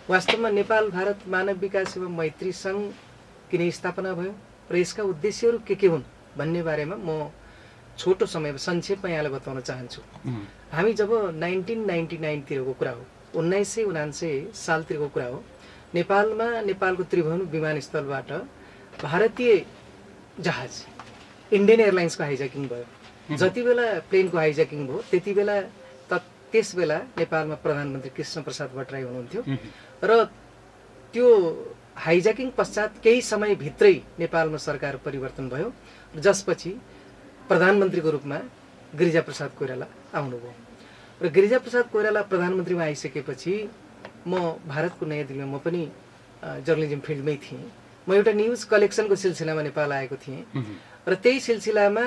वास्तवमा नेपाल भारत मानव विकास एवं मैत्री सङ्घ किन स्थापना भयो र यसका उद्देश्यहरू के हुन् भन्ने बारेमा म छोटो समयमा संक्षेपमा यहाँलाई बताउन चाहन्छु। हामी जब 1999 तिरको कुरा हो, 1999 सालतिरको कुरा हो, नेपालमा नेपालको त्रिभुवन विमानस्थलबाट भारतीय जहाज इन्डियन एयरलाइन्सको हाइज्याकिङ भयो। जति बेला प्लेनको हाइज्याकिङ भयो त्यति बेला त्यस बेला नेपालमा प्रधानमन्त्री कृष्ण प्रसाद भट्टराई हुनुहुन्थ्यो र त्यो हाइज्याकिङ पश्चात केही समयभित्रै नेपालमा सरकार परिवर्तन भयो, जसपछि प्रधानमन्त्रीको रूपमा गिरिजाप्रसाद कोइराला आउनुभयो र गिरिजाप्रसाद कोइराला प्रधानमन्त्रीमा आइसकेपछि म भारतको नयाँ दिल्लीमा म पनि जर्नलिजम फिल्डमै थिएँ। म एउटा न्युज कलेक्सनको सिलसिलामा नेपाल आएको थिएँ र त्यही सिलसिलामा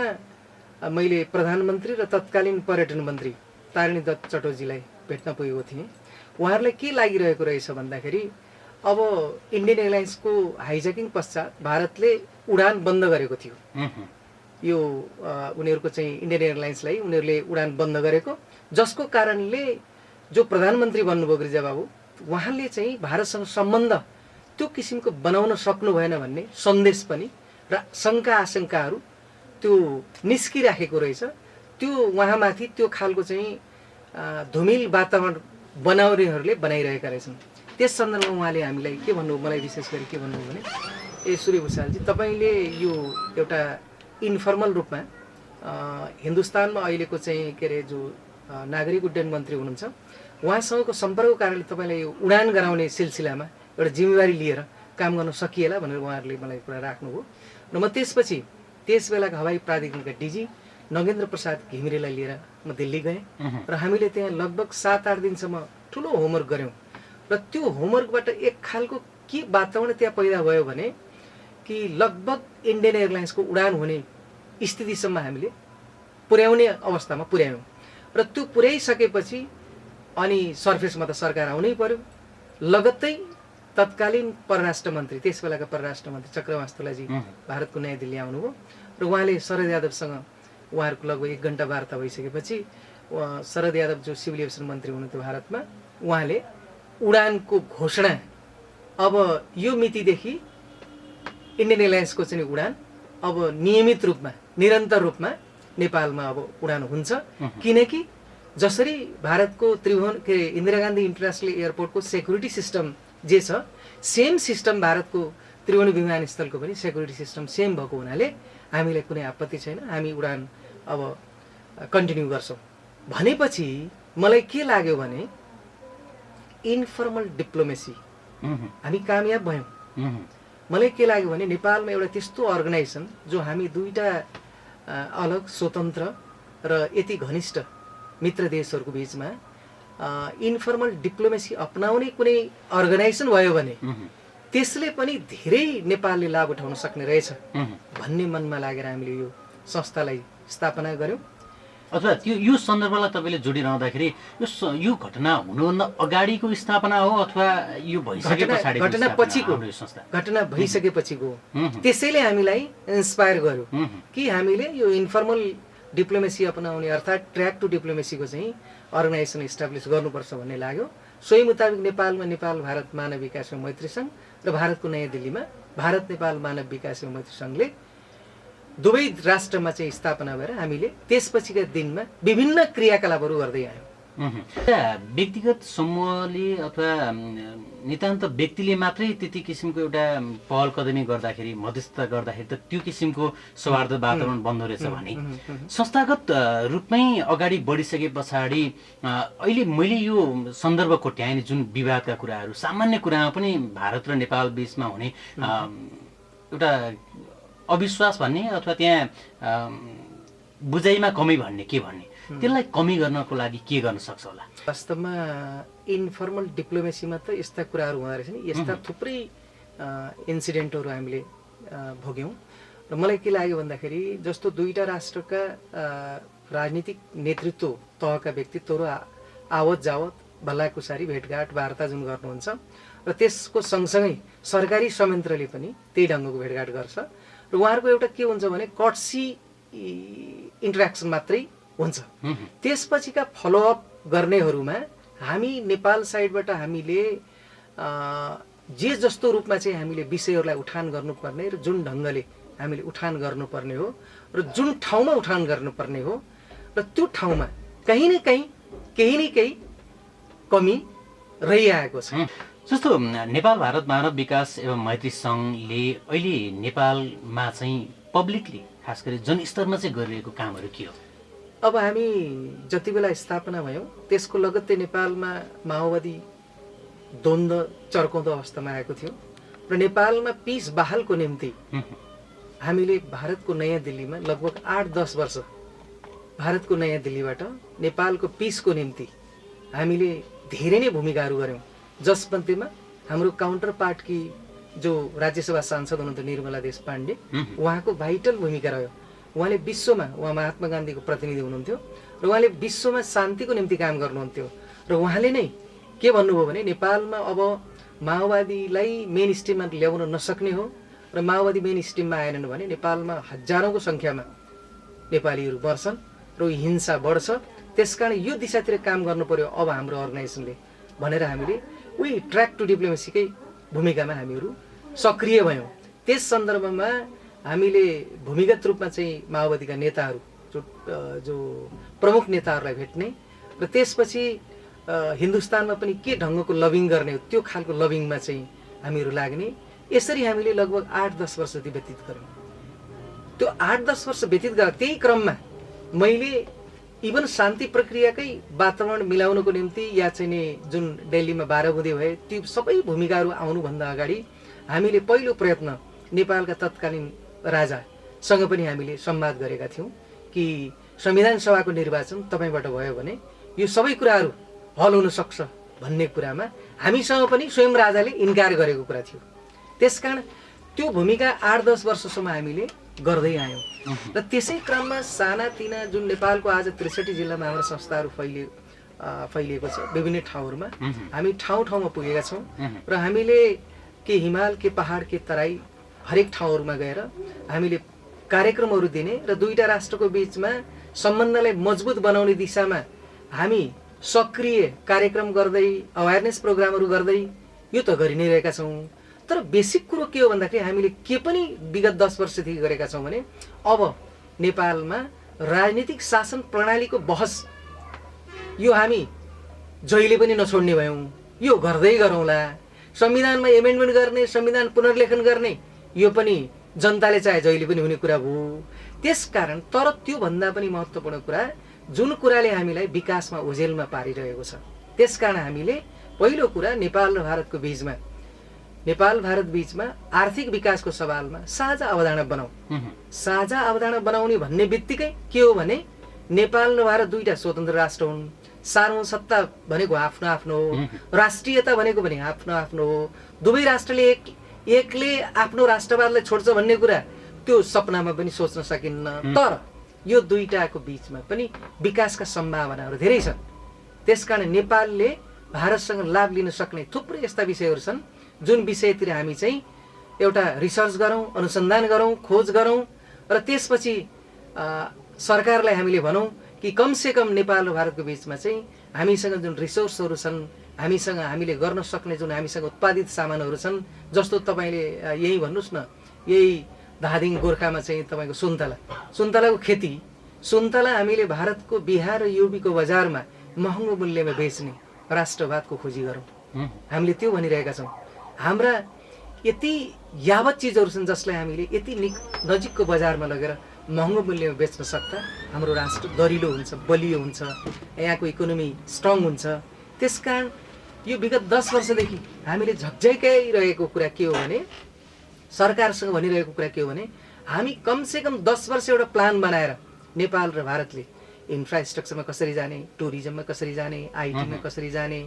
मैले प्रधानमन्त्री र तत्कालीन पर्यटन मन्त्री तारिणी दत्त चटर्जीलाई भेट्न पुगेको थिएँ। उहाँहरूलाई के लागिरहेको रहेछ भन्दाखेरि अब इन्डियन एयरलाइन्सको हाइज्याकिङ पश्चात भारतले उडान बन्द गरेको थियो। यो उनीहरूको चाहिँ इन्डियन एयरलाइन्सलाई उनीहरूले उडान बन्द गरेको, जसको कारणले जो प्रधानमन्त्री बन्नुभयो गिरिजाबाबु, उहाँले चाहिँ भारतसँग सम्बन्ध त्यो किसिमको बनाउन सक्नु भएन भन्ने सन्देश पनि र शङ्का आशंकाहरू त्यो निस्किराखेको रहेछ। त्यो उहाँमाथि त्यो खालको चाहिँ धुमिल वातावरण बनाउनेहरूले बनाइरहेका रहेछन्। त्यस सन्दर्भमा उहाँले हामीलाई के भन्नु, मलाई विशेष गरी के भन्नु भने, सूर्य भुषालजी, तपाईँले यो एउटा इन्फर्मल रूपमा हिन्दुस्तानमा अहिलेको चाहिँ के अरे जो नागरिक उड्डयन मन्त्री हुनुहुन्छ उहाँसँगको सम्पर्कको कारणले तपाईँलाई यो उडान गराउने सिलसिलामा एउटा जिम्मेवारी लिएर काम गर्न सकिएला भनेर उहाँहरूले मलाई कुरा राख्नुभयो र म त्यसपछि त्यस बेलाका हवाई प्राधिकरणका डिजी नगेन्द्र प्रसाद घिमिरेलाई लिएर म दिल्ली गएँ र हामीले त्यहाँ लगभग 7-8 दिनसम्म ठुलो होमवर्क गऱ्यौँ र त्यो होमवर्कबाट एक खालको के वातावरण त्यहाँ पैदा भयो भने कि लगभग इन्डियन एयरलाइन्सको उडान हुने स्थितिसम्म हामीले पुर्याउने अवस्थामा पुर्यायौँ र त्यो पुर्याइसकेपछि अनि सर्फेसमा त सरकार आउनै पर्यो। लगत्तै तत्कालीन परराष्ट्र मन्त्री, त्यस बेलाका परराष्ट्र मन्त्री चक्रवास तुलाजी भारतको नयाँ दिल्ली आउनुभयो र उहाँले शरद यादवसँग उहाँहरूको लगभग 1 घन्टा वार्ता भइसकेपछि शरद यादव जो सिभिल एभिएसन मन्त्री हुनुहुन्थ्यो भारतमा, उहाँले उडानको घोषणा अब यो मितिदेखि इन्डियन एयरलाइन्सको चाहिँ उडान अब नियमित रूपमा निरन्तर रूपमा नेपालमा अब उडान हुन्छ, किनकि जसरी भारतको त्रिभुवन के इन्दिरा गान्धी इन्टरनेसनल एयरपोर्टको सेक्युरिटी सिस्टम जे छ, सेम सिस्टम भारतको त्रिभुवन विमानस्थलको पनि सेक्युरिटी सिस्टम सेम भएको हुनाले हामीलाई कुनै आपत्ति छैन, हामी उडान अब कन्टिन्यू गर्छौँ भनेपछि मलाई के लाग्यो भने इन्फर्मल डिप्लोमेसी हामी कामयाब भयौँ। मलाई के लाग्यो भने नेपालमा एउटा त्यस्तो अर्गनाइजेसन जो हामी दुईटा अलग स्वतन्त्र र यति घनिष्ठ मित्र देशहरूको बिचमा इन्फर्मल डिप्लोमेसी अपनाउने कुनै अर्गनाइजेसन भयो भने त्यसले पनि धेरै नेपालले लाभ उठाउन सक्ने रहेछ भन्ने मनमा लागेर हामीले यो संस्थालाई स्थापना गर्यौँ। अथवा त्यो यो सन्दर्भलाई तपाईँले जोडिरहँदाखेरि यो घटना हुनुभन्दा अगाडिको स्थापना हो अथवा यो भइसके पछाडि घटना भइसकेपछिको त्यसैले हामीलाई इन्स्पायर गर्यो कि हामीले यो इन्फर्मल डिप्लोमेसी अपनाउने अर्थात् ट्र्याक टु डिप्लोमेसीको चाहिँ अर्गनाइजेसन इस्टाब्लिस गर्नुपर्छ भन्ने लाग्यो। सोही मुताबिक नेपालमा नेपाल भारत मानव विकास एवं मैत्री सङ्घ र भारतको नयाँ दिल्लीमा भारत नेपाल मानव विकास एवं मैत्री सङ्घले दुवै राष्ट्रमा चाहिँ स्थापना भएर हामीले त्यसपछिका दिनमा विभिन्न क्रियाकलापहरू गर्दै आयौँ। व्यक्तिगत समूहले अथवा नितान्त व्यक्तिले मात्रै त्यति किसिमको एउटा पहल कदमी गर्दाखेरि, मध्यस्थता गर्दाखेरि त त्यो किसिमको सौहार्द वातावरण बन्द रहेछ भने संस्थागत रूपमै अगाडि बढिसके पछाडि अहिले मैले यो सन्दर्भ कोट्याएँ नि, जुन विवादका कुराहरू सामान्य कुरामा पनि भारत र नेपाल बिचमा हुने एउटा अविश्वास भन्ने अथवा त्यहाँ बुझाइमा कमी भन्ने के भन्ने, त्यसलाई कमी गर्नको लागि के गर्न सक्छ होला? वास्तवमा इन्फर्मल डिप्लोमेसीमा त यस्ता कुराहरू हुँदो रहेछ नि, यस्ता थुप्रै इन्सिडेन्टहरू हामीले भोग्यौँ र मलाई के लाग्यो भन्दाखेरि जस्तो दुईटा राष्ट्रका राजनीतिक नेतृत्व तहका व्यक्तित्वहरू आवत जावत भल्लाकुसारी भेटघाट वार्ता जुन गर्नुहुन्छ र त्यसको सँगसँगै सरकारी संयन्त्रले पनि त्यही ढङ्गको भेटघाट गर्छ र उहाँहरूको एउटा के हुन्छ भने कट्सी इन्टरेक्सन मात्रै हुन्छ। त्यसपछिका फलोअप गर्नेहरूमा हामी नेपाल साइडबाट हामीले जे जस्तो रूपमा चाहिँ हामीले विषयहरूलाई उठान गर्नुपर्ने र जुन ढङ्गले हामीले उठान गर्नुपर्ने हो र जुन ठाउँमा उठान गर्नुपर्ने हो र त्यो ठाउँमा कहीँ न केही कमी रहिआएको छ। जस्तो नेपाल भारत मानव विकास एवं मैत्री सङ्घले अहिले नेपालमा चाहिँ पब्लिकली खास गरी जनस्तरमा चाहिँ गरिरहेको कामहरू के हो? अब हामी जति बेला स्थापना भयौँ त्यसको लगत्तै नेपालमा माओवादी द्वन्द्व चर्काउँदो अवस्थामा आएको थियो र नेपालमा पिस बहालको निम्ति हामीले भारतको नयाँ दिल्लीमा लगभग 8-10 वर्ष भारतको नयाँ दिल्लीबाट नेपालको पिसको निम्ति हामीले धेरै नै भूमिकाहरू गऱ्यौँ, जसमध्येमा हाम्रो काउन्टर पार्टकी जो राज्यसभा सांसद हुनुहुन्थ्यो निर्मला देश पाण्डे, उहाँको भाइटल भूमिका रह्यो। उहाँले विश्वमा, उहाँ महात्मा गान्धीको प्रतिनिधि हुनुहुन्थ्यो र उहाँले विश्वमा शान्तिको निम्ति काम गर्नुहुन्थ्यो र उहाँले नै के भन्नुभयो भने नेपालमा अब माओवादीलाई मेन स्ट्रिममा ल्याउन नसक्ने हो र माओवादी मेन स्ट्रिममा आएनन् भने नेपालमा हजारौँको सङ्ख्यामा नेपालीहरू मर्छन् र हिंसा बढ्छ, त्यसकारण यो दिशातिर काम गर्नु पर्यो अब हाम्रो अर्गनाइजेसनले भनेर हामीले उही ट्र्याक टु डिप्लोमेसीकै भूमिकामा हामीहरू सक्रिय भयौँ। त्यस सन्दर्भमा हामीले भूमिगत रूपमा चाहिँ माओवादीका नेताहरू जो प्रमुख नेताहरूलाई भेट्ने र त्यसपछि हिन्दुस्तानमा पनि के ढङ्गको लबिङ गर्ने हो त्यो खालको लबिङमा चाहिँ हामीहरू लाग्ने, यसरी हामीले लगभग 8-10 वर्ष जति व्यतीत गऱ्यौँ। त्यो 8-10 वर्ष व्यतीत गरेर त्यही क्रममा मैले इभन शान्ति प्रक्रियाकै वातावरण मिलाउनको निम्ति या चाहिँ नि जुन दिल्लीमा 12 बुँदे भए त्यो सबै भूमिकाहरू आउनुभन्दा अगाडि हामीले पहिलो प्रयत्न नेपालका तत्कालीन राजासँग पनि हामीले संवाद गरेका थियौँ कि संविधान सभाको निर्वाचन तपाईँबाट भयो भने यो सबै कुराहरू हल हुन सक्छ भन्ने कुरामा हामीसँग पनि स्वयं राजाले इन्कार गरेको कुरा थियो। त्यसकारण त्यो भूमिका 8-10 वर्षसम्म हामीले गर्दै आयौँ र त्यसै क्रममा सानातिना जुन नेपालको आज 63 जिल्लामा हाम्रो संस्थाहरू फैलिएको छ विभिन्न ठाउँहरूमा हामी ठाउँमा पुगेका छौँ र हामीले के हिमाल के पहाड के तराई हरेक ठाउँहरूमा गएर हामीले कार्यक्रमहरू दिने र दुईटा राष्ट्रको बीचमा सम्बन्धलाई मजबुत बनाउने दिशामा हामी सक्रिय कार्यक्रम गर्दै अवेरनेस प्रोग्रामहरू गर्दै यो त गरि नै रहेका छौँ। तर बेसिक कुरो के हो भन्दाखेरि हामीले के पनि विगत 10 वर्षदेखि गरेका छौँ भने अब नेपालमा राजनीतिक शासन प्रणालीको बहस यो हामी जहिले पनि नछोड्ने भयौँ, यो गर्दै गरौँला। संविधानमा एमेन्डमेन्ट गर्ने, संविधान पुनर्लेखन गर्ने यो पनि जनताले चाहे जहिले पनि हुने कुरा हो। त्यसकारण तर त्योभन्दा पनि महत्त्वपूर्ण कुरा जुन कुराले हामीलाई विकासमा ओझेलमा पारिरहेको छ, त्यसकारण हामीले पहिलो कुरा नेपाल र भारतको बीचमा नेपाल भारत बीचमा आर्थिक विकासको सवालमा साझा अवधारणा बनाऊ। साझा अवधारणा बनाउने भन्ने बित्तिकै के हो भने नेपाल र भारत दुईटा स्वतन्त्र राष्ट्र हुन्, सार्वसत्ता भनेको आफ्नो आफ्नो हो, राष्ट्रियता भनेको पनि आफ्नो आफ्नो हो। दुवै राष्ट्रले एकले आफ्नो राष्ट्रवादलाई छोड्छ भन्ने कुरा त्यो सपनामा पनि सोच्न सकिन्न। तर यो दुईटाको बीचमा पनि विकासका सम्भावनाहरू धेरै छन्। त्यसकारण नेपालले भारतसँग लाभ लिन सक्ने थुप्रै यस्ता विषयहरू छन् जुन विषयतिर हामी चाहिँ एउटा रिसर्च गरौँ, अनुसन्धान गरौँ, खोज गरौँ र त्यसपछि सरकारलाई हामीले भनौँ कि कमसेकम नेपाल र भारतको बिचमा चाहिँ हामीसँग जुन रिसोर्सहरू छन्, हामीले गर्न सक्ने जुन हामीसँग उत्पादित सामानहरू छन्, जस्तो तपाईँले यही भन्नुहोस् न, यही धादिङ गोर्खामा चाहिँ तपाईँको सुन्तलाको खेती, सुन्तला हामीले भारतको बिहार र युपीको बजारमा महँगो मूल्यमा बेच्ने राष्ट्रवादको खोजी गरौँ। हामीले त्यो भनिरहेका छौँ। हाम्रा यति यावत चिजहरू छन् जसलाई हामीले यति नजिकको बजारमा लगेर महँगो मूल्यमा बेच्न सक्दा हाम्रो राष्ट्र दरिलो हुन्छ, बलियो हुन्छ, यहाँको इकोनोमी स्ट्रङ हुन्छ। त्यसकारण यो विगत 10 वर्षदेखि हामीले झक्झ्याइरहेको कुरा के हो भने, सरकारसँग भनिरहेको कुरा के हो भने हामी कमसेकम 10 वर्ष एउटा प्लान बनाएर नेपाल र भारतले इन्फ्रास्ट्रक्चरमा कसरी जाने, टुरिज्ममा कसरी जाने, आइटीमा कसरी जाने,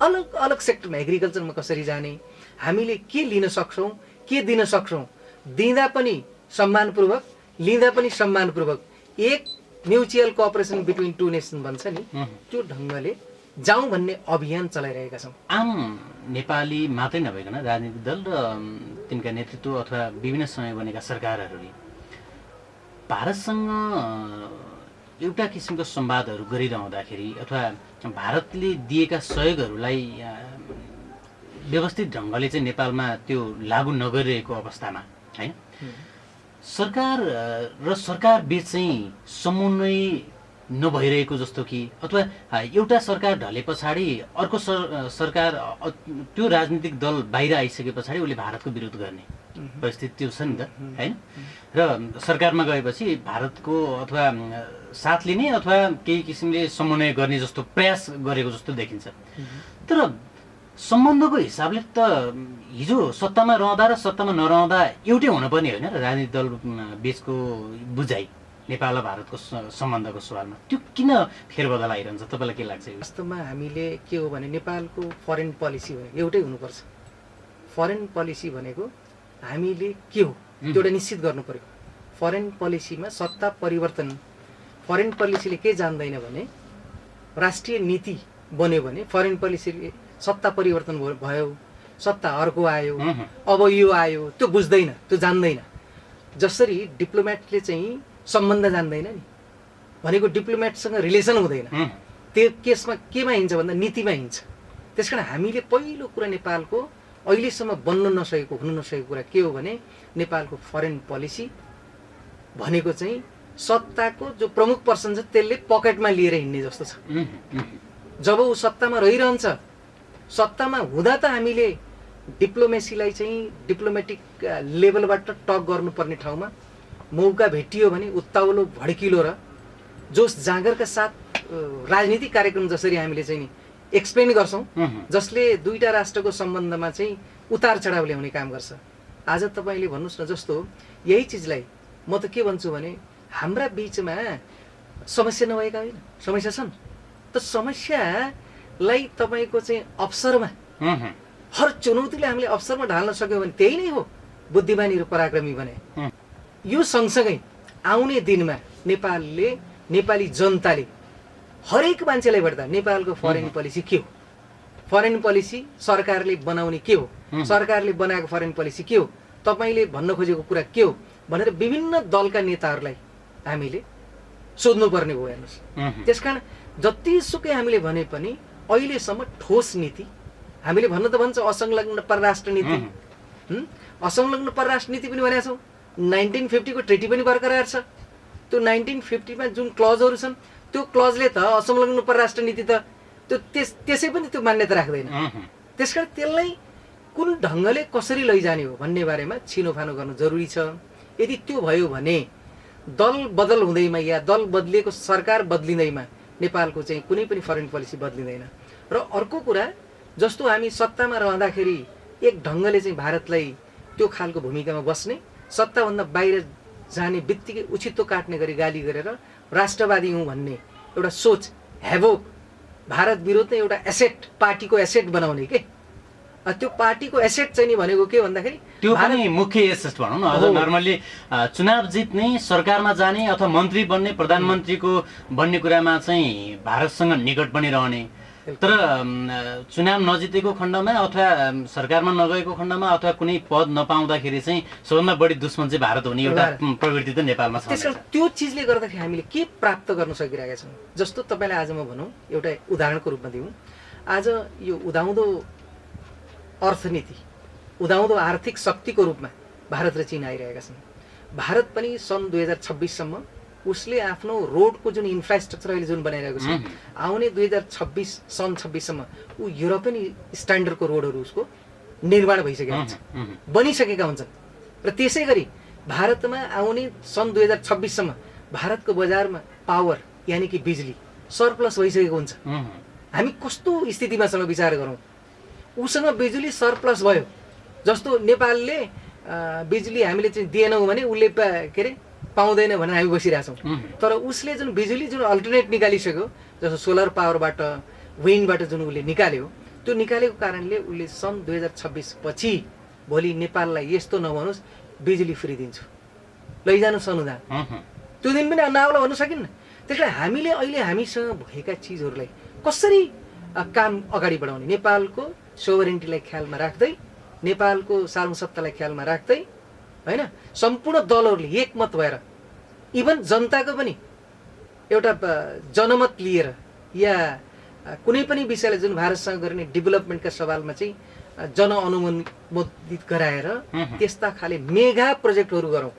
अलग अलग सेक्टरमा एग्रिकल्चरमा कसरी जाने, हामीले के लिन सक्छौँ, के दिन सक्छौँ, दिँदा पनि सम्मानपूर्वक, लिँदा पनि सम्मानपूर्वक, एक mutual cooperation between two nation भन्छ नि, त्यो ढङ्गले जाउँ भन्ने अभियान चलाइरहेका छौँ। आम नेपाली मात्रै नभइकन राजनीतिक दल र तिनका नेतृत्व अथवा विभिन्न समय बनेका सरकारहरूले भारतसँग एउटा किसिमको संवादहरू गरिरहँदाखेरि अथवा भारतले दिएका सहयोगहरूलाई व्यवस्थित ढङ्गले चाहिँ नेपालमा त्यो लागू नगरिरहेको अवस्थामा हैन सरकार र सरकार बीच चाहिँ समन्वय नभइरहेको जस्तो कि अथवा एउटा सरकार ढले पछाडि अर्को सरकार त्यो राजनीतिक दल बाहिर आइसके पछाडि उसले भारतको विरोध गर्ने परिस्थिति त्यो छ नि त हैन र सरकारमा गएपछि भारतको अथवा साथ लिने अथवा केही किसिमले समन्वय गर्ने जस्तो प्रयास गरेको जस्तो देखिन्छ तर सम्बन्धको हिसाबले त हिजो सत्तामा रहँदा र सत्तामा नरहँदा एउटै हुनुपर्ने होइन र राजनीतिक दल बीचको बुझाइ नेपाल र भारतको सम्बन्धको सवालमा त्यो किन फेरबदल आइरहन्छ तपाईँलाई के लाग्छ वास्तवमा हामीले के हो भने नेपालको फरेन पोलिसी भनेको एउटै हुनुपर्छ फरेन पोलिसी भनेको हामीले के हो त्यो एउटा निश्चित गर्नु पर्यो फरेन पोलिसीमा सत्ता परिवर्तन फरेन पोलिसीले के जान्दैन भने राष्ट्रिय नीति बन्यो भने फरेन पोलिसीले सत्ता परिवर्तन भयो सत्ता अर्को आयो अब यो आयो त्यो बुझ्दैन त्यो जान्दैन जसरी डिप्लोमेटले चाहिँ सम्बन्ध जान्दैन नि भनेको डिप्लोमेटसँग रिलेसन हुँदैन त्यो केसमा केमा हिँड्छ भन्दा नीतिमा हिँड्छ त्यसकारण हामीले पहिलो कुरा नेपालको अहिलेसम्म बन्न नसकेको हुन नसकेको कुरा के हो भने नेपालको फरेन पोलिसी भनेको चाहिँ सत्ताको जो प्रमुख पर्सन छ त्यसले पकेटमा लिएर हिँड्ने जस्तो छ जब ऊ सत्तामा रहिरहन्छ सत्तामा हुँदा त हामीले डिप्लोमेसीलाई चाहिँ डिप्लोमेटिक लेभलबाट टक गर्नुपर्ने ठाउँमा मौका भेटियो भने उत्ताउलो भड्किलो र जोस जाँगरका साथ राजनीतिक कार्यक्रम जसरी हामीले चाहिँ नि एक्सप्लेन गर्छौँ जसले दुईटा राष्ट्रको सम्बन्धमा चाहिँ उतार चढाव ल्याउने काम गर्छ आज तपाईँले भन्नुहोस् न जस्तो यही चिजलाई म त के भन्छु भने हाम्रा बिचमा समस्या नभएका होइन समस्या छन् त समस्यालाई तपाईँको चाहिँ अवसरमा हर चुनौतीले हामीले अवसरमा ढाल्न सक्यौँ भने त्यही नै हो बुद्धिमानी र पराक्रमी भने यो सँगसँगै आउने दिनमा नेपालले नेपाली जनताले हरेक मान्छेलाई भेट्दा नेपालको फरेन पोलिसी के हो फरेन पोलिसी सरकारले बनाउने के हो सरकारले बनाएको फरेन पोलिसी के हो तपाईँले भन्न खोजेको कुरा के हो भनेर विभिन्न दलका नेताहरूलाई हामीले सोध्नुपर्ने भयो हेर्नुहोस् त्यसकारण जतिसुकै हामीले भने पनि अहिलेसम्म ठोस नीति हामीले भन्न त भन्छ असंलग्न परराष्ट्र नीति असंलग्न परराष्ट्र नीति पनि भनेका छौँ 1950 को ट्रिटी पनि बरकरार छ त्यो 1950 मा जुन क्लजहरू छन् त्यो क्लजले त असंलग्न परराष्ट्र नीति त त्यो त्यसै पनि त्यो मान्यता राख्दैन त्यसकारण त्यसलाई कुन ढङ्गले कसरी लैजाने हो भन्ने बारेमा छिनोफानो गर्नु जरुरी छ यदि त्यो भयो भने दल बदल हुँदैमा या दल बदलिएको सरकार बदलिँदैमा नेपालको चाहिँ कुनै पनि फरेन पोलिसी बदलिँदैन र अर्को कुरा जस्तो हामी सत्तामा रहँदाखेरि एक ढङ्गले चाहिँ भारतलाई त्यो खालको भूमिकामा बस्ने सत्ताभन्दा बाहिर जाने बित्तिकै उचितो काट्ने गरी गाली गरेर राष्ट्रवादी हुँ भन्ने एउटा सोच हेभोक भारत विरुद्ध एउटा एसेट पार्टीको एसेट बनाउने के त्यो पार्टीको एसेट चाहिँ नि भनेको के भन्दाखेरि त्यो पनि मुख्य एसेट भनौँ न अझ नर्मली चुनाव जित्ने सरकारमा जाने अथवा मन्त्री बन्ने प्रधानमन्त्रीको बन्ने कुरामा चाहिँ भारतसँग निकट बनिरहने तर चुनाव नजितेको खण्डमा अथवा सरकारमा नगएको खण्डमा अथवा कुनै पद नपाउँदाखेरि चाहिँ सबभन्दा बढी दुश्मन चाहिँ भारत हुने एउटा प्रवृत्ति त नेपालमा छ त्यसकारण त्यो चिजले गर्दाखेरि हामीले के प्राप्त गर्न सकिरहेका छौँ जस्तो तपाईँलाई आज म भनौँ एउटा उदाहरणको रूपमा दिउँ आज यो उदाउँदो अर्थनीति उदाउँदो आर्थिक शक्तिको रूपमा भारत र चीन आइरहेका छन् भारत पनि सन् 2026 सम्म उसले आफ्नो रोडको जुन इन्फ्रास्ट्रक्चर अहिले जुन बनाइरहेको छ आउने 2026 सन् 26 सम्म ऊ युरोपियन स्ट्यान्डर्डको रोडहरू उसको निर्माण भइसकेका हुन्छ बनिसकेका हुन्छन् र त्यसै गरी भारतमा आउने सन् 2026 सम्म भारतको बजारमा पावर यानि कि बिजुली सरप्लस भइसकेको हुन्छ हामी कस्तो स्थितिमा छौँ विचार गरौँ उसँग बिजुली सरप्लस भयो जस्तो नेपालले बिजुली हामीले चाहिँ दिएनौँ भने उसले के अरे पाउँदैन भनेर हामी बसिरहेछौँ तर उसले जुन बिजुली जुन अल्टरनेट निकालिसक्यो जस्तो सोलर पावरबाट विन्डबाट जुन उसले निकाल्यो त्यो निकालेको कारणले उसले सन् 2026 पछि भोलि नेपाललाई यस्तो नभनोस् बिजुली फ्री दिन्छु लैजानुस् अनुदान त्यो दिन पनि नाउला भन्नु सकिन्न त्यसलाई हामीले अहिले हामीसँग भएका चिजहरूलाई कसरी काम अगाडि बढाउने नेपालको सोभरेन्टीलाई ख्यालमा राख्दै नेपालको सार्वसत्तालाई ख्यालमा राख्दै हैन सम्पूर्ण दलहरूले एकमत भएर इभन जनताको पनि एउटा जनमत लिएर या कुनै पनि विषयलाई जुन भारतसँग गर्ने डेभलपमेन्टका सवालमा चाहिँ जनअनुमोदित गराएर त्यस्ता खाले मेगा प्रोजेक्टहरू गरौँ।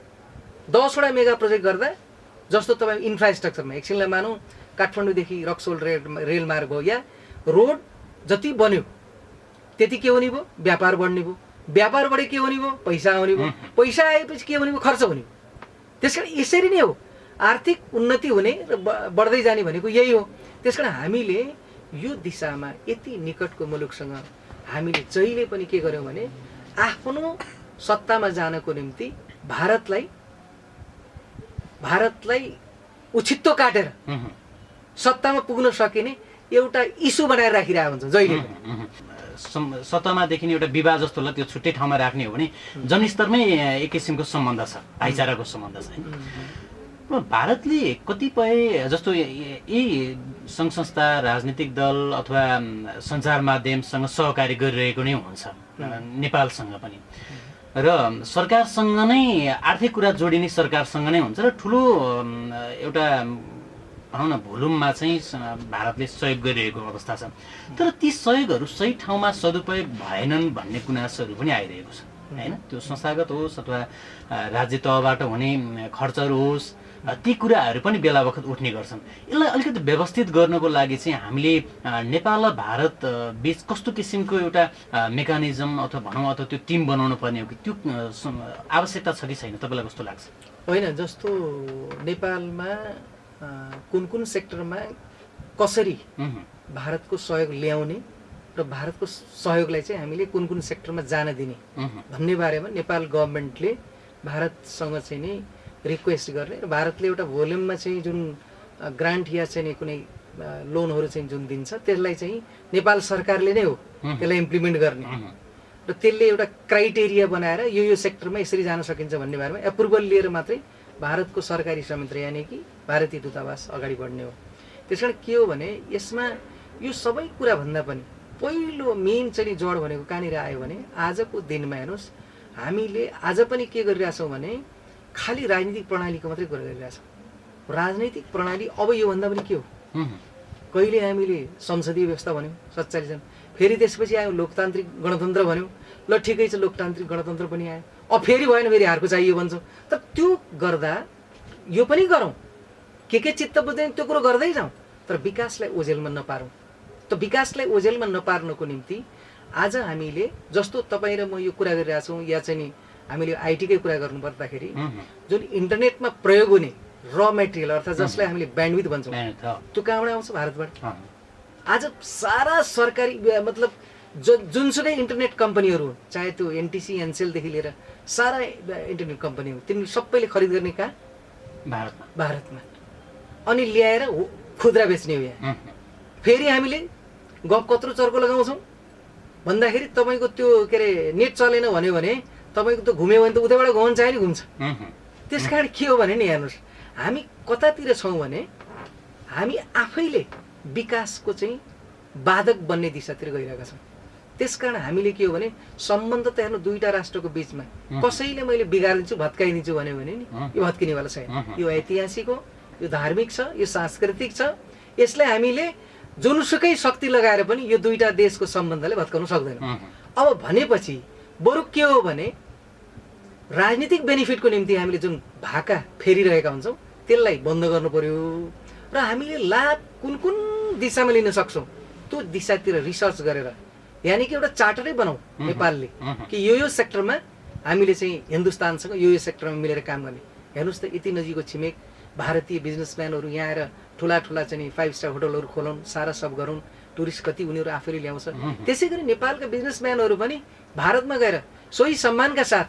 10वटा मेगा प्रोजेक्ट गर्दा जस्तो तपाईँ इन्फ्रास्ट्रक्चरमा एकछिनलाई मानौँ काठमाडौँदेखि रक्सोल रेलमार्ग भयो या रोड जति बन्यो त्यति के हुने भयो, व्यापार बढ्ने भयो, व्यापार बढे के हुने भयो, पैसा आउने भयो, पैसा आएपछि के हुने भयो, खर्च हुने भयो। त्यसकारण यसरी नै हो आर्थिक उन्नति हुने र बढ्दै जाने भनेको यही हो। त्यसकारण हामीले यो दिशामा यति निकटको मुलुकसँग हामीले जहिले पनि के गर्यौँ भने आफ्नो सत्तामा जानको निम्ति भारतलाई उछित्तो काटेर सत्तामा पुग्न सकिने एउटा इस्यु बनाएर राखिरहेको हुन्छ जहिले पनि। सत्तामा देखिने एउटा विवाद जस्तो होला त्यो छुट्टै ठाउँमा राख्ने हो भने जनस्तरमै एक किसिमको सम्बन्ध छ, भाइचाराको सम्बन्ध छ। भारतले कतिपय जस्तो यी सङ्घ संस्था, राजनीतिक दल अथवा सञ्चार माध्यमसँग सहकारी गरिरहेको नै हुन्छ नेपालसँग पनि, र सरकारसँग नै आर्थिक कुरा जोडिने सरकारसँग नै हुन्छ र ठुलो एउटा भनौँ न भोलुममा चाहिँ भारतले सहयोग गरिरहेको अवस्था छ। तर ती सहयोगहरू सही ठाउँमा सदुपयोग भएनन् भन्ने गुनासोहरू पनि आइरहेको छ होइन। त्यो संस्थागत होस् अथवा राज्य तहबाट हुने खर्चहरू होस्, ती कुराहरू पनि बेला बखत उठ्ने गर्छन्। यसलाई अलिकति व्यवस्थित गर्नको लागि चाहिँ हामीले नेपाल र भारत बिच कस्तो किसिमको एउटा मेकानिजम अथवा भनौँ अथवा त्यो टिम बनाउनु पर्ने हो कि त्यो आवश्यकता छ कि छैन, तपाईँलाई कस्तो लाग्छ? होइन, जस्तो नेपालमा कुन सेक्टरमा कसरी भारतको सहयोग ल्याउने र भारतको सहयोगलाई चाहिँ हामीले कुन सेक्टरमा जान दिने भन्ने बारेमा नेपाल गभर्मेन्टले भारतसँग चाहिँ नि रिक्वेस्ट गर्ने र भारतले एउटा भोल्युममा चाहिँ जुन ग्रान्ट या चाहिँ कुनै लोनहरू चाहिँ जुन दिन्छ त्यसलाई चाहिँ नेपाल सरकारले नै हो त्यसलाई इम्प्लिमेन्ट गर्ने र त्यसले एउटा क्राइटेरिया बनाएर यो सेक्टरमा यसरी जान सकिन्छ भन्ने बारेमा एप्रुभल लिएर मात्रै भारतको सरकारी संयन्त्र यानि कि भारतीय दूतावास अगाडि बढ्ने हो। त्यसकारण के हो भने यसमा यो सबै कुरा भन्दा पनि पहिलो मेन चाहिँ जड भनेको कहाँनिर आयो भने आजको दिनमा हेर्नुहोस् हामीले आज पनि के गरिरहेछौँ भने खालि राजनीतिक प्रणालीको मात्रै कुरा गरिरहेछौँ। राजनैतिक प्रणाली अब योभन्दा पनि के हो, कहिले हामीले संसदीय व्यवस्था भन्यौँ 47 जन, फेरि त्यसपछि आयो लोकतान्त्रिक गणतन्त्र भन्यौँ, ल ठिकै छ लोकतान्त्रिक गणतन्त्र पनि आयो, अब फेरि भएन फेरि हारको चाहियो भन्छौँ। तर त्यो गर्दा यो पनि गरौँ, के चित्त बुझ्दैन त्यो कुरो गर्दै जाउँ, तर विकासलाई ओझेलमा नपारौँ। त विकासलाई ओझेलमा नपार्नको निम्ति आज हामीले जस्तो तपाईँ र म यो कुरा गरिरहेछौँ या चाहिँ नि हामीले आइटीकै कुरा गर्नु पर्दाखेरि जुन इन्टरनेटमा प्रयोग हुने र मेटेरियल अर्थात् जसलाई हामीले ब्यान्डविथ भन्छौँ त्यो कहाँबाट आउँछ? भारतबाट। आज सारा सरकारी मतलब जुनसुकै इन्टरनेट कम्पनीहरू चाहे त्यो एनटिसी एनसेलदेखि लिएर सारा इन्टरनेट कम्पनी हो तिनीहरू सबैले खरिद गर्ने कहाँ? भारतमा। अनि ल्याएर खुद्रा बेच्ने हो यहाँ। फेरि हामीले गफ कत्रो चर्को लगाउँछौँ भन्दाखेरि तपाईँको त्यो के अरे नेट चलेन भन्यो भने तपाईँको त घुम्यो भने त उतैबाट घुम्न चाहे नि घुम्छ। त्यस कारण के हो भने नि हेर्नुहोस् हामी कतातिर छौँ भने हामी आफैले विकासको चाहिँ बाधक बन्ने दिशातिर गइरहेका छौँ। त्यसकारण हामीले के हो भने सम्बन्ध त हेर्नु दुईटा राष्ट्रको बिचमा कसैले मैले बिगारिदिन्छु भत्काइदिन्छु भन्यो भने नि यो भत्किनेवाला छैन। यो ऐतिहासिक हो, यो धार्मिक छ, यो सांस्कृतिक छ। यसलाई हामीले जुनसुकै शक्ति लगाएर पनि यो दुईटा देशको सम्बन्धले भत्काउन सक्दैन। अब भनेपछि बरु के हो भने राजनीतिक बेनिफिटको निम्ति हामीले जुन भाका फेरिरहेका हुन्छौँ त्यसलाई बन्द गर्नु पर्यो र हामीले लाभ कुन दिशामा लिन सक्छौँ त्यो दिशातिर रिसर्च गरेर यानि कि एउटा चार्टरै बनाऊ नेपालले कि यो सेक्टरमा हामीले चाहिँ हिन्दुस्तानसँग यो सेक्टरमा मिलेर काम गर्ने। हेर्नुहोस् त यति नजिकको छिमेक भारतीय बिजनेसम्यानहरू यहाँ आएर ठुला चाहिँ 5 स्टार होटलहरू खोलौँ, सारा सब गरौँ, टुरिस्ट कति उनीहरू आफैले ल्याउँछ। त्यसै गरी नेपालका बिजनेसम्यानहरू पनि भारतमा गएर सोही सम्मानका साथ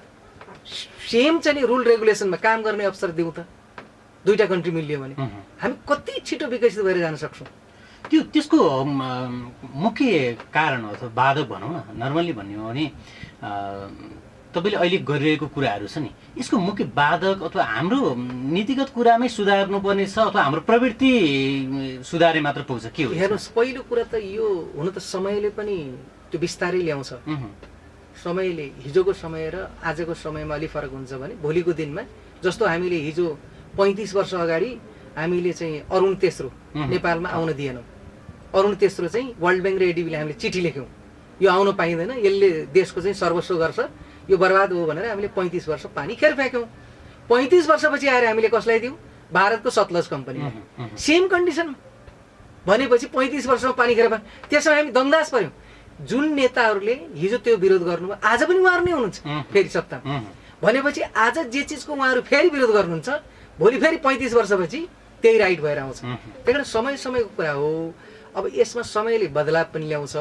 सेम चाहिँ रुल रेगुलेसनमा काम गर्ने अवसर दिउँ त दुईटा कन्ट्री मिलियो भने हामी कति छिटो विकसित भएर जान सक्छौँ। त्यसको मुख्य कारण अथवा बाधक भनौँ न, नर्मली भन्ने हो भने तपाईँले अहिले गरिरहेको कुराहरू छ नि यसको मुख्य बाधक अथवा हाम्रो नीतिगत कुरामै सुधार्नुपर्ने छ अथवा हाम्रो प्रवृत्ति सुधारे मात्र पुग्छ के हो? हेर्नुहोस् पहिलो कुरा त यो हुन त समयले पनि त्यो बिस्तारै ल्याउँछ। समयले हिजोको समय र आजको समयमा अलि फरक हुन्छ भने भोलिको दिनमा जस्तो हामीले हिजो 35 वर्ष अगाडि हामीले चाहिँ अरुण तेस्रो नेपालमा आउन दिएनौँ। अरुण तेस्रो चाहिँ वर्ल्ड ब्याङ्क र एडिबीले हामीले चिठी लेख्यौँ यो आउन पाइँदैन, यसले देशको चाहिँ सर्वस्व गर्छ, यो बर्बाद हो भनेर हामीले 35 वर्ष पानी खेर फ्याँक्यौँ। 35 वर्षपछि आएर हामीले कसलाई दियौँ? भारतको सतलज कम्पनीलाई। सेम कन्डिसनमा भनेपछि 35 वर्षमा पानी खेर त्यसमा हामी दङ्दास पर्यौँ। जुन नेताहरूले हिजो त्यो विरोध गर्नुभयो आज पनि उहाँहरू नै हुनुहुन्छ फेरि सत्तामा। भनेपछि आज जे चिजको उहाँहरू फेरि विरोध गर्नुहुन्छ भोलि फेरि 35 वर्षपछि त्यही राइट भएर आउँछ। त्यही कारण समय समयको कुरा हो। अब यसमा समयले बदलाव पनि ल्याउँछ।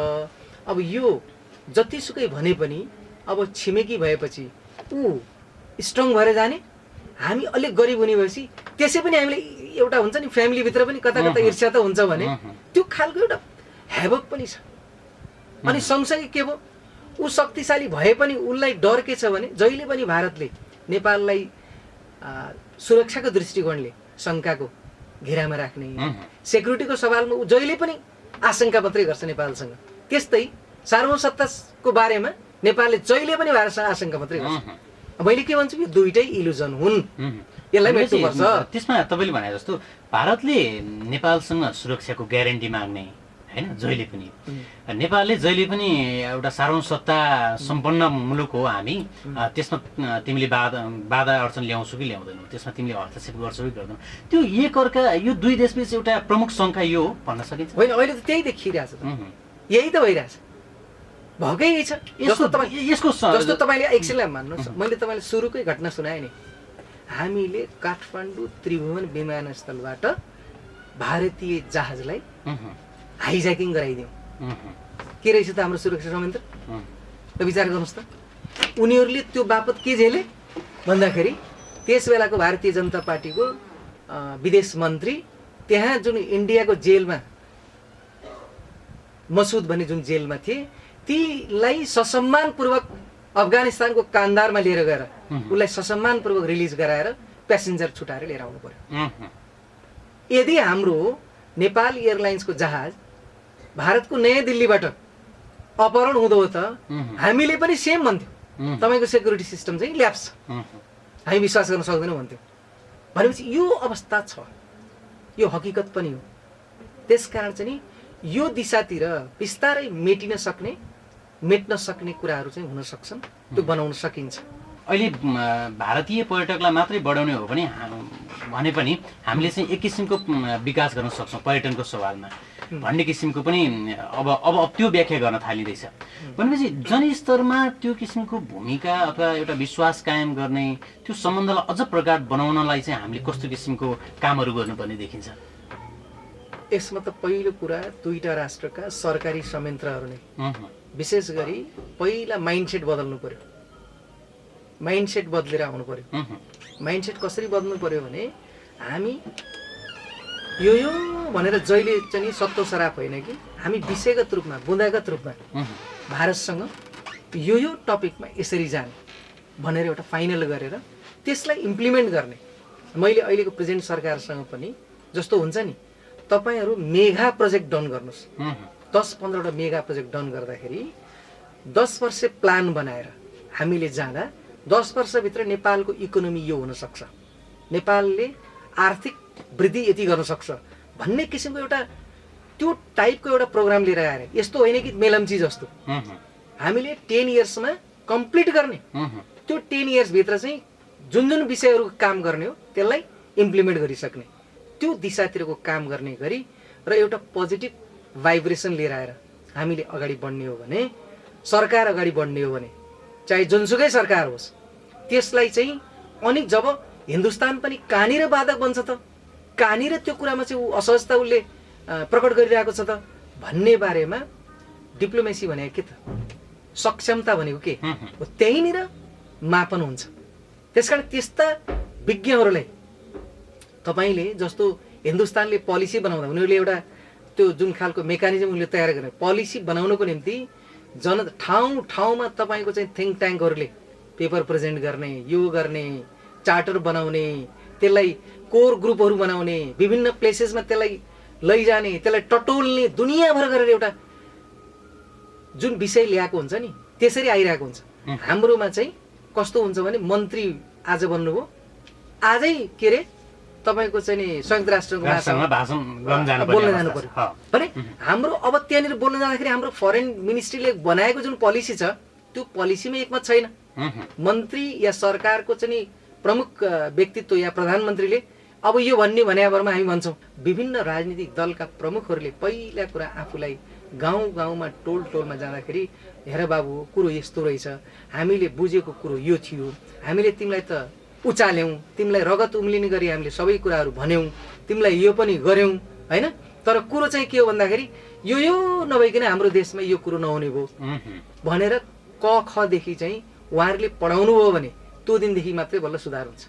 अब यो जतिसुकै भने पनि अब छिमेकी भएपछि ऊ स्ट्रङ भएर जाने, हामी अलिक गरिब हुने भएपछि त्यसै पनि हामीले एउटा हुन्छ नि फ्यामिलीभित्र पनि कता कता ईर्ष्या त हुन्छ भने त्यो खालको एउटा हेबक पनि छ। अनि सँगसँगै के भयो, ऊ शक्तिशाली भए पनि उसलाई डर के छ भने जहिले पनि भारतले नेपाललाई सुरक्षाको दृष्टिकोणले शङ्काको घेरामा राख्ने, सेक्युरिटीको सवालमा ऊ जहिले पनि आशंका मात्रै गर्छ नेपालसँग। त्यस्तै सार्वभौमसत्ताको बारेमा नेपालले जहिले पनि भारतसँग आशंका मात्रै गर्छ। मैले के भन्छु, यो दुईटै इल्युजन हुन्, यसलाई मेट्नुपर्छ। त्यसमा तपाईँले भने जस्तो भारतले नेपालसँग सुरक्षाको ग्यारेन्टी माग्ने हैन, जहिले पनि नेपालले जहिले पनि एउटा सार्वभौमसत्ता सम्पन्न मुलुक हो हामी, त्यसमा तिमीले बाधा अडचन ल्याउँछौ कि ल्याउँदैनौ, त्यसमा तिमीले हस्तक्षेप गर्छौ कि गर्दैनौ, त्यो एकअर्का यो दुई देशबीच एउटा प्रमुख शङ्का यो हो भन्न सकिन्छ। होइन, अहिले त त्यही देखिरहेछ, यही त भइरहेछ, भएकै छ। जस्तो तपाईँले एकछिनलाई मान्नुहोस्, मैले तपाईँलाई सुरुकै घटना सुनाएँ नि, हामीले काठमाडौँ त्रिभुवन विमानस्थलबाट भारतीय जहाजलाई हाइज्याकिङ गराइदियौँ। के रहेछ त हाम्रो सुरक्षा संयन्त्र? त विचार गर्नुहोस् त। उनीहरूले त्यो बापत के झेले भन्दाखेरि त्यस बेलाको भारतीय जनता पार्टीको विदेश मन्त्री त्यहाँ जुन इन्डियाको जेलमा मसुद भन्ने जुन जेलमा थिए तीलाई ससम्मानपूर्वक अफगानिस्तानको कान्दारमा लिएर गएर उसलाई ससम्मानपूर्वक रिलिज गराएर प्यासेन्जर छुटाएर लिएर आउनु पर्यो। यदि हाम्रो नेपाल एयरलाइन्सको जहाज भारतको नयाँ दिल्लीबाट अपहरण हुँदो हो त हामीले पनि सेम भन्थ्यौँ, तपाईँको सेक्युरिटी सिस्टम चाहिँ ल्याप्स छ, हामी विश्वास गर्न सक्दैनौँ भन्थ्यौँ। भनेपछि यो अवस्था छ, यो हकिकत पनि हो। त्यसकारण चाहिँ यो दिशातिर बिस्तारै मेट्न सक्ने कुराहरू चाहिँ हुन सक्छन्, त्यो बनाउन सकिन्छ। अहिले भारतीय पर्यटकलाई मात्रै बढाउने हो भने पनि हामीले चाहिँ एक किसिमको विकास गर्न सक्छौँ पर्यटनको सवालमा भन्ने किसिमको पनि अब त्यो व्याख्या गर्न थालिँदैछ। भनेपछि जनस्तरमा त्यो किसिमको भूमिका अथवा एउटा विश्वास कायम गर्ने त्यो सम्बन्धलाई अझ प्रगाढ बनाउनलाई चाहिँ हामीले कस्तो किसिमको कामहरू गर्नुपर्ने देखिन्छ? यसमा त पहिलो कुरा दुईटा राष्ट्रका सरकारी संयन्त्रहरू नै विशेष गरी पहिला माइन्डसेट बदल्नु पर्यो, माइन्डसेट बदलेर आउनु पर्यो। माइन्डसेट कसरी बदल्नु पर्यो भने हामी यो भनेर जहिले चाहिँ सत्तो सराप होइन कि हामी विषयगत रूपमा बुँदागत रूपमा भारतसँग यो टपिकमा यसरी जाने भनेर एउटा फाइनल गरेर त्यसलाई इम्प्लिमेन्ट गर्ने। मैले अहिलेको प्रेजेन्ट सरकारसँग पनि जस्तो हुन्छ नि, तपाईँहरू मेगा प्रोजेक्ट डन गर्नुहोस्, 10-15वटा मेगा प्रोजेक्ट डन गर्दाखेरि 10 वर्ष प्लान बनाएर हामीले जाँदा 10 वर्षभित्र नेपालको इकोनोमी यो हुन सक्छ, नेपालले आर्थिक वृद्धि यति गर्न सक्छ भन्ने किसिमको एउटा त्यो टाइपको एउटा प्रोग्राम लिएर आएर, यस्तो होइन कि मेलम्ची जस्तो हामीले 10 इयर्समा कम्प्लिट गर्ने, त्यो 10 इयर्सभित्र चाहिँ जुन जुन विषयहरू काम गर्ने हो त्यसलाई इम्प्लिमेन्ट गरिसक्ने, त्यो दिशातिरको काम गर्ने गरी र एउटा पोजिटिभ भाइब्रेसन लिएर आएर हामीले अगाडि बढ्ने हो भने, सरकार अगाडि बढ्ने हो भने, चाहे जुनसुकै सरकार होस्, त्यसलाई चाहिँ अनि जब हिन्दुस्तान पनि कहाँनिर बाधक बन्छ त, कहाँनिर त्यो कुरामा चाहिँ ऊ असहजता उसले प्रकट गरिरहेको छ त भन्ने बारेमा डिप्लोमेसी भनेको के त, सक्षमता भनेको के हो, त्यहीँनिर मापन हुन्छ। त्यसकारण त्यस्ता विज्ञहरूलाई तपाईँले जस्तो हिन्दुस्तानले पोलिसी बनाउँदा उनीहरूले एउटा त्यो जुन खालको मेकानिजम उनीहरूले तयार गर्ने, पोलिसी बनाउनको निम्ति ठाउँमा तपाईँको चाहिँ थिङ्क ट्याङ्कहरूले पेपर प्रेजेन्ट गर्ने, यो गर्ने, चार्टर बनाउने, त्यसलाई कोर ग्रुपहरू बनाउने, विभिन्न प्लेसेसमा त्यसलाई लैजाने, त्यसलाई टटोल्ने, दुनियाँभर गरेर एउटा जुन विषय ल्याएको हुन्छ नि त्यसरी आइरहेको हुन्छ। हाम्रोमा चाहिँ कस्तो हुन्छ भने मन्त्री आज बन्नुभयो, आजै के अरे तपाईँको चाहिँ नि संयुक्त राष्ट्रको राष्ट्रमा भाषण गर्न जानु बोल्न जानु पर्यो पर्यो भने हाम्रो अब त्यहाँनिर बोल्न जाँदाखेरि हाम्रो फरेन मिनिस्ट्रीले बनाएको जुन पोलिसी छ त्यो पोलिसीमा एकमत छैन। मन्त्री या सरकारको चाहिँ नि प्रमुख व्यक्तित्व या प्रधानमन्त्रीले अब यो भन्ने भनियाभरमा हामी भन्छौँ। विभिन्न राजनीतिक दलका प्रमुखहरूले पहिला कुरा आफूलाई गाउँ गाउँमा टोल टोलमा जाँदाखेरि हेर बाबु कुरो यस्तो रहेछ, हामीले बुझेको कुरो यो थियो, हामीले तिमीलाई त उचाल्यौँ, तिमीलाई रगत उम्लिने गरी हामीले सबै कुराहरू भन्यौँ, तिमीलाई यो पनि गऱ्यौँ होइन। तर कुरो चाहिँ के हो भन्दाखेरि यो नभइकन हाम्रो देशमा यो कुरो नहुने भयो भनेर क खदेखि चाहिँ उहाँहरूले पढाउनु भयो भने त्यो दिनदेखि मात्रै बल्ल सुधार हुन्छ।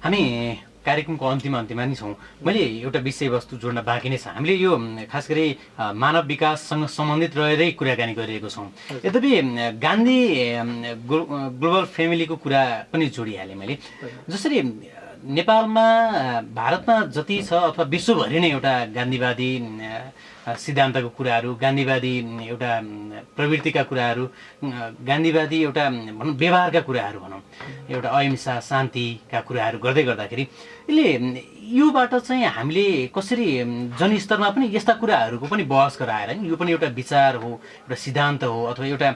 हामी कार्यक्रमको अन्तिममा नि छौँ। मैले एउटा विषयवस्तु जोड्न बाँकी नै छ। हामीले यो खास गरी मानव विकाससँग सम्बन्धित रहेरै कुराकानी गरिरहेको छौँ। यद्यपि गान्धी ग्लोबल फ्यामिलीको कुरा पनि जोडिहालेँ मैले। जसरी नेपालमा भारतमा जति छ अथवा विश्वभरि नै एउटा गान्धीवादी सिद्धान्तको कुराहरू, गान्धीवादी एउटा प्रवृत्तिका कुराहरू, गान्धीवादी एउटा भनौँ व्यवहारका कुराहरू, भनौँ एउटा अहिंसा शान्तिका कुराहरू गर्दै गर्दाखेरि यसले योबाट चाहिँ हामीले कसरी जनस्तरमा पनि यस्ता कुराहरूको पनि बहस गराएर यो पनि एउटा विचार हो, एउटा सिद्धान्त हो अथवा एउटा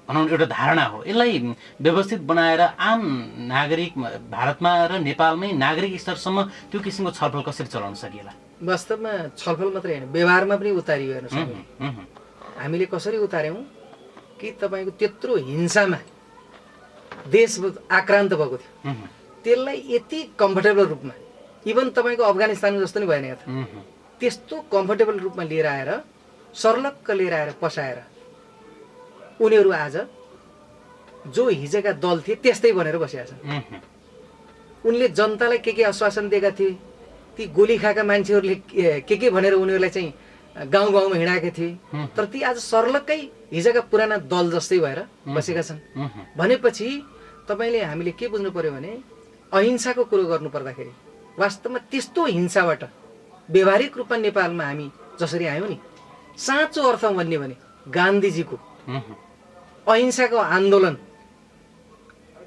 भनौँ एउटा धारणा हो, यसलाई व्यवस्थित बनाएर आम नागरिक भारतमा र नेपालमै नागरिक स्तरसम्म त्यो किसिमको छलफल कसरी चलाउन सकिएला? वास्तवमा छलफल मात्रै होइन, व्यवहारमा पनि उतारियो हेर्नुहोस्। हामीले कसरी उतार्यौँ कि तपाईँको त्यत्रो हिंसामा देश आक्रान्त भएको थियो, त्यसलाई यति कम्फर्टेबल रूपमा, इभन तपाईँको अफगानिस्तानको जस्तो नि भएन यहाँ त, त्यस्तो कम्फर्टेबल रूपमा लिएर आएर सर्लक्क लिएर आएर पसाएर उनीहरू आज जो हिजोका दल थिए त्यस्तै बनेर बसिरहेका छन्। उनले जनतालाई के आश्वासन दिएका थिए, ती गोली खाएका मान्छेहरूले के भनेर उनीहरूलाई चाहिँ गाउँ गाउँमा हिँडाएका थिए, तर ती आज सर्लक्कै हिजोका पुराना दल जस्तै भएर बसेका छन्। भनेपछि तपाईँले हामीले के बुझ्नु पर्यो भने अहिंसाको कुरो गर्नु पर्दाखेरि वास्तवमा त्यस्तो हिंसाबाट व्यवहारिक रूपमा नेपालमा हामी जसरी आयौँ नि, साँचो अर्थमा भन्ने भने गान्धीजीको अहिंसाको आन्दोलन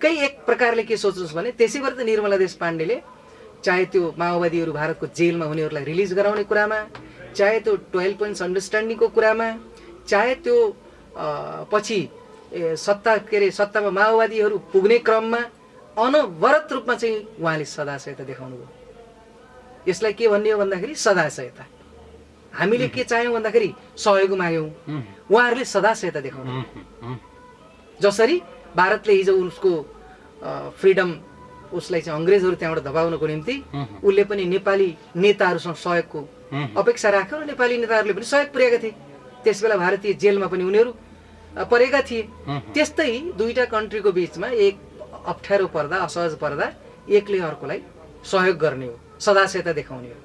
एक प्रकारले के सोच्नुहोस् भने त्यसै गरी त निर्मला देश पाण्डेले चाहे त्यो माओवादीहरू भारतको जेलमा हुनेहरूलाई रिलिज गराउने कुरामा, चाहे त्यो 12 पोइन्ट्स अन्डरस्ट्यान्डिङको कुरामा, चाहे त्यो पछि सत्तामा माओवादीहरू पुग्ने क्रममा अनवरत रूपमा चाहिँ उहाँले सदाशयता देखाउनु भयो। यसलाई के भन्ने हो भन्दाखेरि सदाशयता। हामीले के चाह्यौँ भन्दाखेरि सहयोग माग्यौँ, उहाँहरूले सदाशयता देखाउनु। जसरी भारतले हिजो उसको फ्रिडम उसलाई चाहिँ अङ्ग्रेजहरू त्यहाँबाट दबाउनको निम्ति उसले पनि नेपाली नेताहरूसँग सहयोगको अपेक्षा राख्यो र नेपाली नेताहरूले पनि सहयोग पुर्याएका थिए। त्यसबेला भारतीय जेलमा पनि उनीहरू परेका थिए। त्यस्तै दुईटा कन्ट्रीको बिचमा एक अप्ठ्यारो पर्दा, असहज पर्दा एकले अर्कोलाई सहयोग गर्ने हो, सदाशयता देखाउने हो।